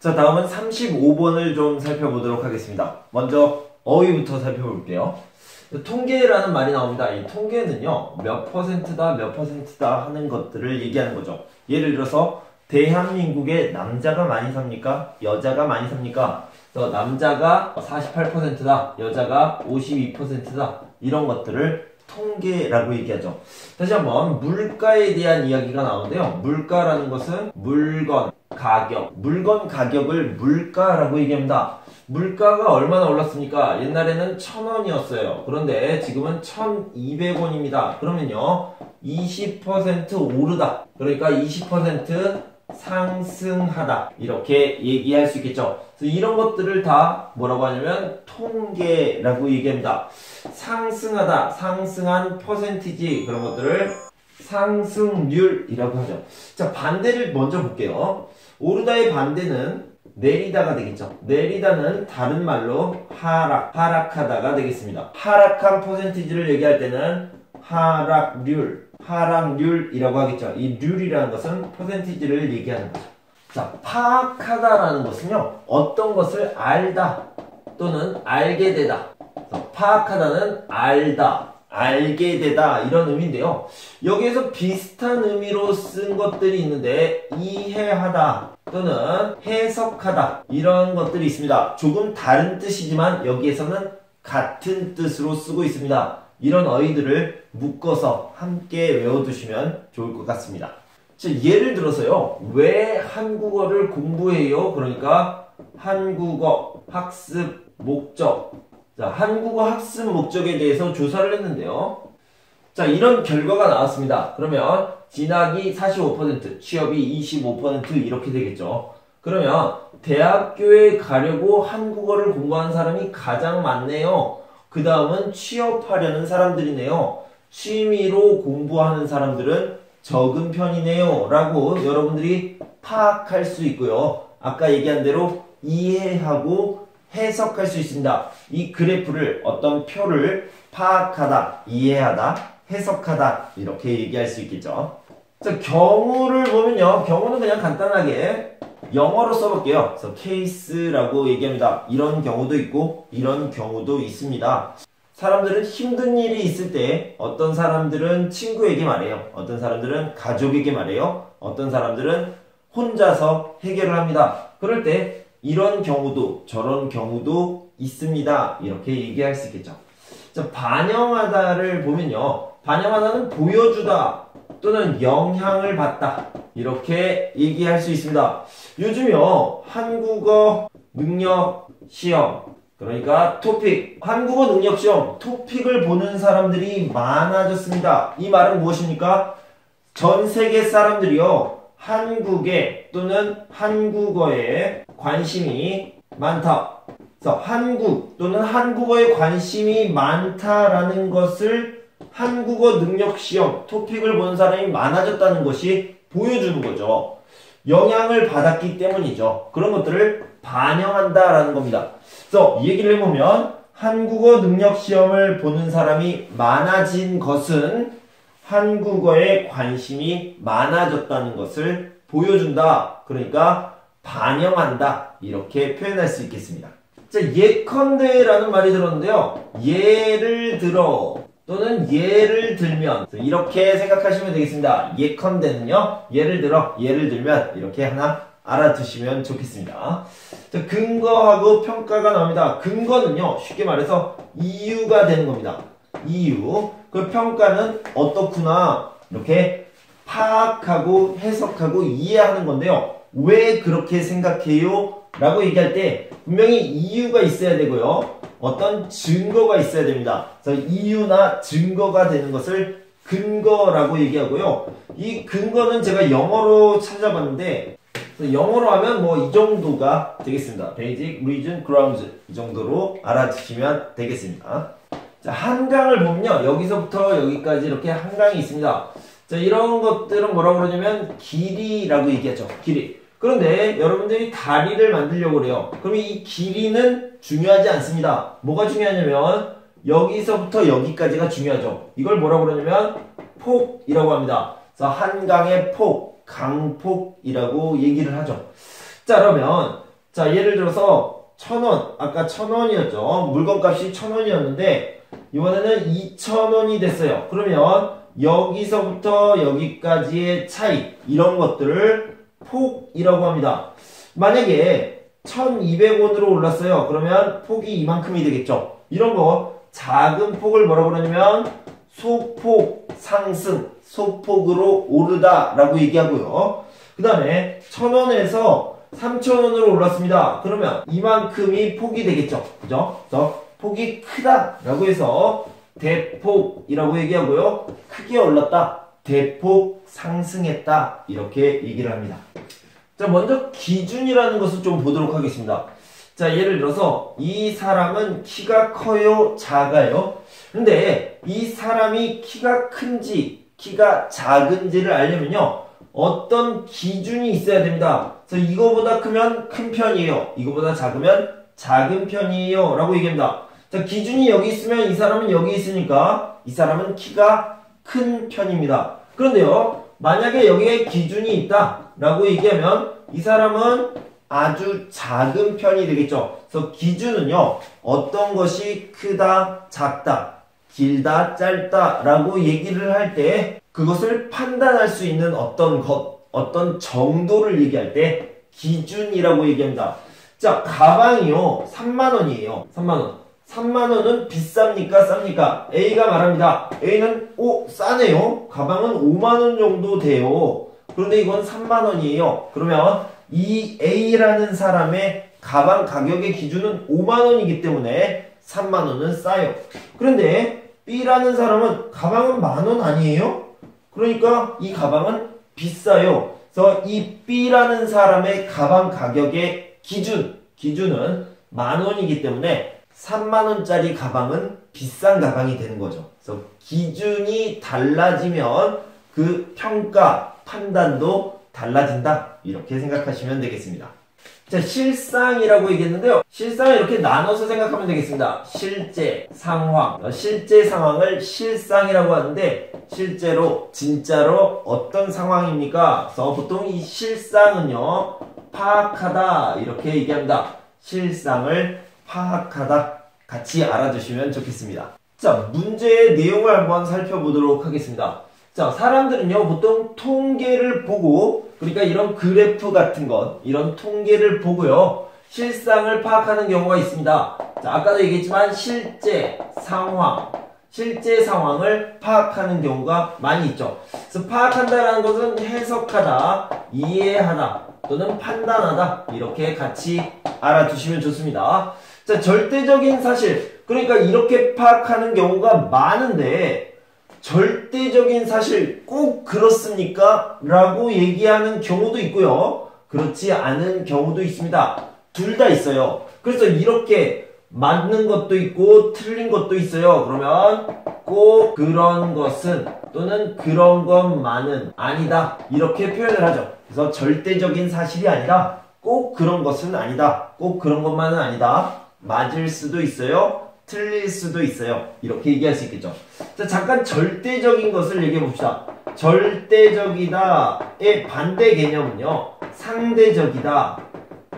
자, 다음은 35번을 좀 살펴보도록 하겠습니다. 먼저 어휘부터 살펴볼게요. 통계라는 말이 나옵니다. 이 통계는요, 몇 퍼센트다, 몇 퍼센트다 하는 것들을 얘기하는 거죠. 예를 들어서 대한민국에 남자가 많이 삽니까? 여자가 많이 삽니까? 그래서 남자가 48%다, 여자가 52%다 이런 것들을 통계라고 얘기하죠. 다시 한번 물가에 대한 이야기가 나오는데요. 물가라는 것은 물건, 가격, 물건 가격을 물가라고 얘기합니다. 물가가 얼마나 올랐습니까? 옛날에는 1,000원이었어요. 그런데 지금은 1,200원입니다. 그러면요, 20% 오르다. 그러니까 20% 상승하다. 이렇게 얘기할 수 있겠죠. 그래서 이런 것들을 다 뭐라고 하냐면 통계라고 얘기합니다. 상승하다, 상승한 퍼센티지 그런 것들을 상승률이라고 하죠. 자, 반대를 먼저 볼게요. 오르다의 반대는 내리다가 되겠죠. 내리다는 다른 말로 하락, 하락하다가 되겠습니다. 하락한 퍼센티지를 얘기할 때는 하락률, 하락률이라고 하겠죠. 이 률이라는 것은 퍼센티지를 얘기하는 거죠. 자, 파악하다라는 것은요, 어떤 것을 알다 또는 알게 되다. 파악하다는 알다, 알게 되다 이런 의미인데요. 여기에서 비슷한 의미로 쓴 것들이 있는데 이해하다 또는 해석하다 이런 것들이 있습니다. 조금 다른 뜻이지만 여기에서는 같은 뜻으로 쓰고 있습니다. 이런 어휘들을 묶어서 함께 외워두시면 좋을 것 같습니다. 자, 예를 들어서요. 왜 한국어를 공부해요? 그러니까 한국어 학습 목적. 자, 한국어 학습 목적에 대해서 조사를 했는데요. 자, 이런 결과가 나왔습니다. 그러면 진학이 45%, 취업이 25% 이렇게 되겠죠. 그러면 대학교에 가려고 한국어를 공부하는 사람이 가장 많네요. 그 다음은 취업하려는 사람들이네요. 취미로 공부하는 사람들은 적은 편이네요. 라고 여러분들이 파악할 수 있고요. 아까 얘기한 대로 이해하고 해석할 수 있습니다. 이 그래프를 어떤 표를 파악하다, 이해하다, 해석하다 이렇게 얘기할 수 있겠죠. 자, 경우를 보면요. 경우는 그냥 간단하게 영어로 써볼게요. 그래서 케이스라고 얘기합니다. 이런 경우도 있고 이런 경우도 있습니다. 사람들은 힘든 일이 있을 때 어떤 사람들은 친구에게 말해요. 어떤 사람들은 가족에게 말해요. 어떤 사람들은 혼자서 해결을 합니다. 그럴 때 이런 경우도 저런 경우도 있습니다. 이렇게 얘기할 수 있겠죠. 자, 반영하다를 보면요. 반영하다는 보여주다 또는 영향을 받다 이렇게 얘기할 수 있습니다. 요즘요. 한국어 능력 시험 그러니까 토픽, 한국어 능력 시험 토픽을 보는 사람들이 많아졌습니다. 이 말은 무엇입니까? 전 세계 사람들이요. 한국에 또는 한국어에 관심이 많다. 그래서 한국 또는 한국어에 관심이 많다라는 것을 한국어 능력 시험 토픽을 보는 사람이 많아졌다는 것이 보여주는 거죠. 영향을 받았기 때문이죠. 그런 것들을 반영한다라는 겁니다. 그래서 이 얘기를 해보면 한국어 능력 시험을 보는 사람이 많아진 것은 한국어에 관심이 많아졌다는 것을 보여준다. 그러니까 반영한다. 이렇게 표현할 수 있겠습니다. 자, 예컨대라는 말이 들었는데요. 예를 들어 또는 예를 들면 이렇게 생각하시면 되겠습니다. 예컨대는요. 예를 들어, 예를 들면 이렇게 하나 알아두시면 좋겠습니다. 자, 근거하고 평가가 나옵니다. 근거는요. 쉽게 말해서 이유가 되는 겁니다. 이유. 그 평가는 어떻구나 이렇게 파악하고 해석하고 이해하는 건데요. 왜 그렇게 생각해요? 라고 얘기할 때 분명히 이유가 있어야 되고요. 어떤 증거가 있어야 됩니다. 그래서 이유나 증거가 되는 것을 근거라고 얘기하고요. 이 근거는 제가 영어로 찾아봤는데 영어로 하면 뭐 이 정도가 되겠습니다. Basic, Reason, Grounds 이 정도로 알아두시면 되겠습니다. 자, 한강을 보면요. 여기서부터 여기까지 이렇게 한강이 있습니다. 자, 이런 것들은 뭐라고 그러냐면 길이라고 얘기하죠. 길이. 그런데 여러분들이 다리를 만들려고 그래요. 그럼 이 길이는 중요하지 않습니다. 뭐가 중요하냐면 여기서부터 여기까지가 중요하죠. 이걸 뭐라고 그러냐면 폭이라고 합니다. 그래서 한강의 폭, 강폭이라고 얘기를 하죠. 자, 그러면 자, 예를 들어서 1,000원, 아까 1,000원이었죠. 물건값이 1,000원이었는데 이번에는 2,000원이 됐어요. 그러면 여기서부터 여기까지의 차이, 이런 것들을 폭이라고 합니다. 만약에 1,200원으로 올랐어요. 그러면 폭이 이만큼이 되겠죠. 이런 거 작은 폭을 뭐라고 그러냐면 소폭 상승, 소폭으로 오르다 라고 얘기하고요. 그 다음에 1,000원에서 3,000원으로 올랐습니다. 그러면 이만큼이 폭이 되겠죠. 그죠? 그래서 폭이 크다 라고 해서 대폭이라고 얘기하고요. 크게 올랐다, 대폭 상승했다, 이렇게 얘기를 합니다. 자, 먼저 기준이라는 것을 좀 보도록 하겠습니다. 자, 예를 들어서 이 사람은 키가 커요, 작아요? 근데 이 사람이 키가 큰지 키가 작은지를 알려면요, 어떤 기준이 있어야 됩니다. 그래서 이거보다 크면 큰 편이에요, 이거보다 작으면 작은 편이에요 라고 얘기합니다. 자, 기준이 여기 있으면 이 사람은 여기 있으니까 이 사람은 키가 큰 편입니다. 그런데요, 만약에 여기에 기준이 있다 라고 얘기하면 이 사람은 아주 작은 편이 되겠죠. 그래서 기준은요, 어떤 것이 크다, 작다, 길다, 짧다 라고 얘기를 할 때 그것을 판단할 수 있는 어떤 것, 어떤 정도를 얘기할 때 기준이라고 얘기합니다. 자, 가방이요 3만원이에요 3만원. 3만원은 비쌉니까, 쌉니까? A가 말합니다. A는 싸네요, 가방은 5만원 정도 돼요. 그런데 이건 3만원이에요 그러면 이 A라는 사람의 가방 가격의 기준은 5만원이기 때문에 3만원은 싸요. 그런데 B라는 사람은 가방은 10,000원 아니에요? 그러니까 이 가방은 비싸요. 그래서 이 B라는 사람의 가방 가격의 기준은 10,000원이기 때문에 3만원짜리 가방은 비싼 가방이 되는 거죠. 그래서 기준이 달라지면 그 평가, 판단도 달라진다, 이렇게 생각하시면 되겠습니다. 자, 실상이라고 얘기했는데요, 실상을 이렇게 나눠서 생각하면 되겠습니다. 실제 상황, 실제 상황을 실상이라고 하는데 실제로 진짜로 어떤 상황입니까? 그래서 보통 이 실상은요, 파악하다 이렇게 얘기합니다. 실상을 파악하다, 같이 알아두시면 좋겠습니다. 자, 문제의 내용을 한번 살펴보도록 하겠습니다. 자, 사람들은요, 보통 통계를 보고, 그러니까 이런 그래프 같은 것, 이런 통계를 보고요, 실상을 파악하는 경우가 있습니다. 자, 아까도 얘기했지만 실제 상황을 파악하는 경우가 많이 있죠. 그래서 파악한다라는 것은 해석하다, 이해하다, 또는 판단하다, 이렇게 같이 알아두시면 좋습니다. 자, 절대적인 사실, 그러니까 이렇게 파악하는 경우가 많은데 절대적인 사실 꼭 그렇습니까? 라고 얘기하는 경우도 있고요, 그렇지 않은 경우도 있습니다. 둘 다 있어요. 그래서 이렇게 맞는 것도 있고 틀린 것도 있어요. 그러면 꼭 그런 것은 또는 그런 것만은 아니다, 이렇게 표현을 하죠. 그래서 절대적인 사실이 아니라 꼭 그런 것은 아니다, 꼭 그런 것만은 아니다, 맞을 수도 있어요, 틀릴 수도 있어요, 이렇게 얘기할 수 있겠죠. 자, 잠깐 절대적인 것을 얘기해 봅시다. 절대적이다의 반대 개념은요, 상대적이다,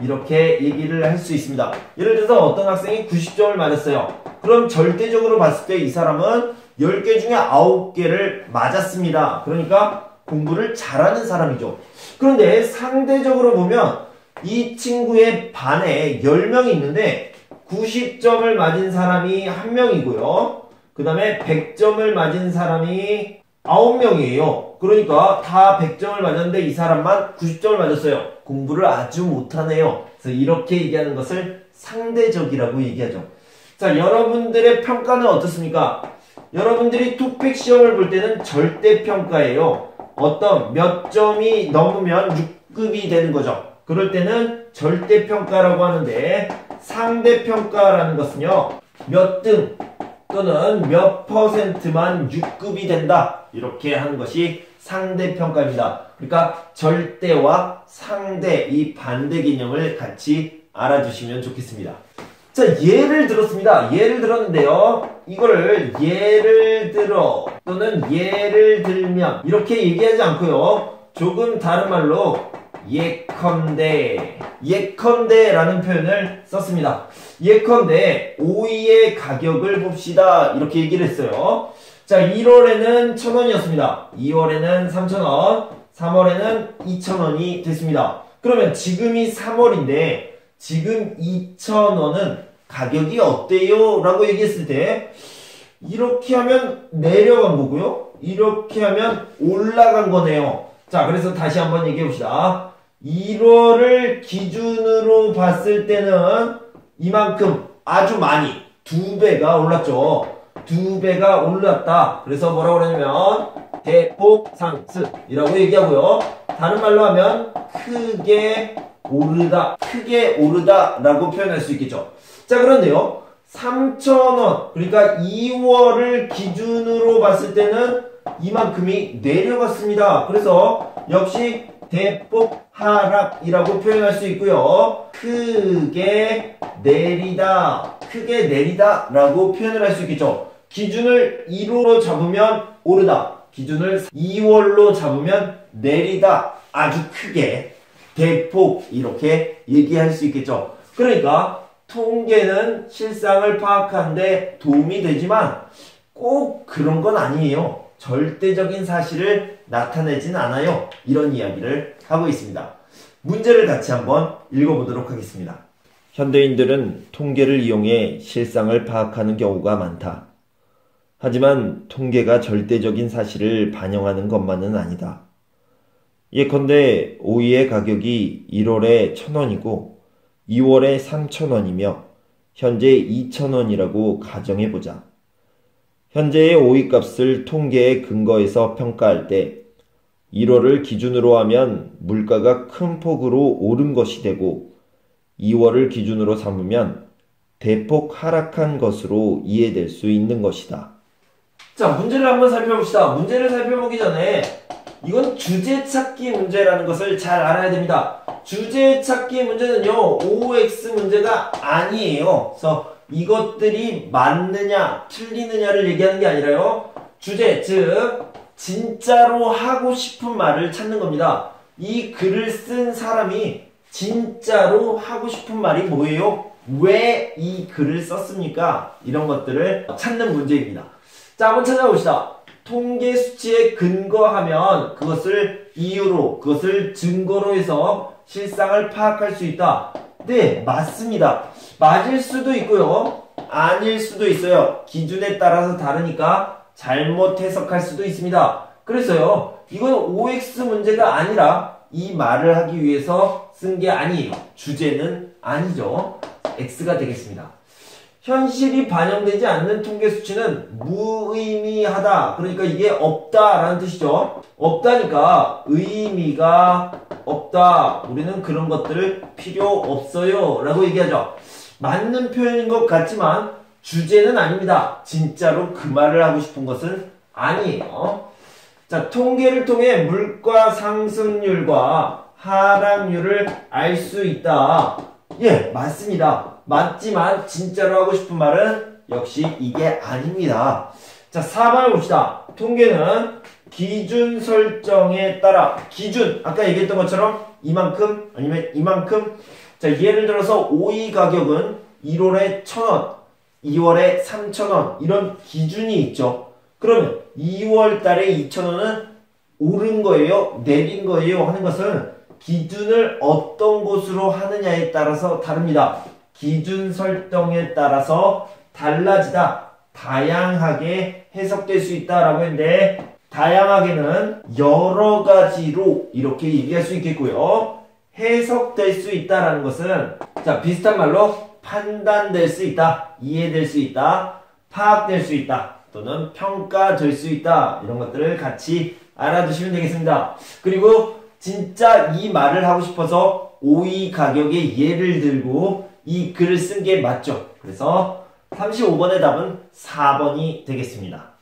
이렇게 얘기를 할 수 있습니다. 예를 들어서 어떤 학생이 90점을 맞았어요. 그럼 절대적으로 봤을 때 이 사람은 10개 중에 9개를 맞았습니다. 그러니까 공부를 잘하는 사람이죠. 그런데 상대적으로 보면 이 친구의 반에 10명이 있는데 90점을 맞은 사람이 1명이고요. 그 다음에 100점을 맞은 사람이 9명이에요. 그러니까 다 100점을 맞았는데 이 사람만 90점을 맞았어요. 공부를 아주 못하네요. 그래서 이렇게 얘기하는 것을 상대적이라고 얘기하죠. 자, 여러분들의 평가는 어떻습니까? 여러분들이 토픽 시험을 볼 때는 절대평가예요. 어떤 몇 점이 넘으면 6급이 되는 거죠. 그럴 때는 절대평가라고 하는데, 상대평가라는 것은요, 몇 등 또는 몇 %만 6급이 된다, 이렇게 하는 것이 상대평가입니다. 그러니까 절대와 상대, 이 반대 개념을 같이 알아주시면 좋겠습니다. 자, 예를 들었습니다. 예를 들었는데요, 이거를 예를 들어 또는 예를 들면 이렇게 얘기하지 않고요, 조금 다른 말로 예컨대라는 표현을 썼습니다. 예컨대 오이의 가격을 봅시다. 이렇게 얘기를 했어요. 자, 1월에는 1,000원이었습니다. 2월에는 3,000원, 3월에는 2,000원이 됐습니다. 그러면 지금이 3월인데 지금 2,000원은 가격이 어때요? 라고 얘기했을 때 이렇게 하면 내려간 거고요. 이렇게 하면 올라간 거네요. 자, 그래서 다시 한번 얘기해 봅시다. 1월을 기준으로 봤을 때는 이만큼 아주 많이 2배가 올랐죠. 2배가 올랐다. 그래서 뭐라고 그러냐면 대폭 상승이라고 얘기하고요. 다른 말로 하면 크게 오르다 라고 표현할 수 있겠죠. 자, 그런데요. 3,000원, 그러니까 2월을 기준으로 봤을 때는 이만큼이 내려갔습니다. 그래서 역시 대폭 하락이라고 표현할 수 있고요. 크게 내리다 라고 표현을 할 수 있겠죠. 기준을 1월로 잡으면 오르다, 기준을 2월로 잡으면 내리다, 아주 크게 대폭 이렇게 얘기할 수 있겠죠. 그러니까 통계는 실상을 파악하는데 도움이 되지만 꼭 그런 건 아니에요. 절대적인 사실을 나타내진 않아요. 이런 이야기를 하고 있습니다. 문제를 같이 한번 읽어보도록 하겠습니다. 현대인들은 통계를 이용해 실상을 파악하는 경우가 많다. 하지만 통계가 절대적인 사실을 반영하는 것만은 아니다. 예컨대 오이의 가격이 1월에 1,000원이고 2월에 3,000원이며 현재 2,000원이라고 가정해보자. 현재의 오이값을 통계에 근거해서 평가할 때 1월을 기준으로 하면 물가가 큰 폭으로 오른 것이 되고 2월을 기준으로 삼으면 대폭 하락한 것으로 이해될 수 있는 것이다. 자, 문제를 한번 살펴봅시다. 문제를 살펴보기 전에 이건 주제 찾기 문제라는 것을 잘 알아야 됩니다. 주제 찾기 문제는요, OX 문제가 아니에요. 그래서 이것들이 맞느냐, 틀리느냐를 얘기하는 게 아니라요, 주제, 즉 진짜로 하고 싶은 말을 찾는 겁니다. 이 글을 쓴 사람이 진짜로 하고 싶은 말이 뭐예요? 왜 이 글을 썼습니까? 이런 것들을 찾는 문제입니다. 자, 한번 찾아봅시다. 통계 수치에 근거하면 그것을 이유로, 그것을 증거로 해서 실상을 파악할 수 있다. 네, 맞습니다. 맞을 수도 있고요, 아닐 수도 있어요. 기준에 따라서 다르니까 잘못 해석할 수도 있습니다. 그래서요, 이건 OX 문제가 아니라 이 말을 하기 위해서 쓴 게 아니에요. 주제는 아니죠. X가 되겠습니다. 현실이 반영되지 않는 통계 수치는 무의미하다. 그러니까 이게 없다라는 뜻이죠. 없다니까 의미가 없다. 우리는 그런 것들 필요 없어요 라고 얘기하죠. 맞는 표현인 것 같지만 주제는 아닙니다. 진짜로 그 말을 하고 싶은 것은 아니에요. 자, 통계를 통해 물가 상승률과 하락률을 알 수 있다. 예, 맞습니다. 맞지만 진짜로 하고 싶은 말은 역시 이게 아닙니다. 자, 4번을 봅시다. 통계는 기준 설정에 따라, 기준, 아까 얘기했던 것처럼 이만큼 아니면 이만큼. 자, 예를 들어서 오이 가격은 1월에 1,000원, 2월에 3,000원, 이런 기준이 있죠. 그러면 2월 달에 2,000원은 오른 거예요, 내린 거예요 하는 것은 기준을 어떤 곳으로 하느냐에 따라서 다릅니다. 기준 설정에 따라서 달라지다, 다양하게 해석될 수 있다라고 했는데, 다양하게는 여러 가지로 이렇게 얘기할 수 있겠고요, 해석될 수 있다라는 것은, 자, 비슷한 말로 판단될 수 있다, 이해될 수 있다, 파악될 수 있다, 또는 평가될 수 있다, 이런 것들을 같이 알아두시면 되겠습니다. 그리고 진짜 이 말을 하고 싶어서 오이 가격의 예를 들고 이 글을 쓴 게 맞죠. 그래서 35번의 답은 4번이 되겠습니다.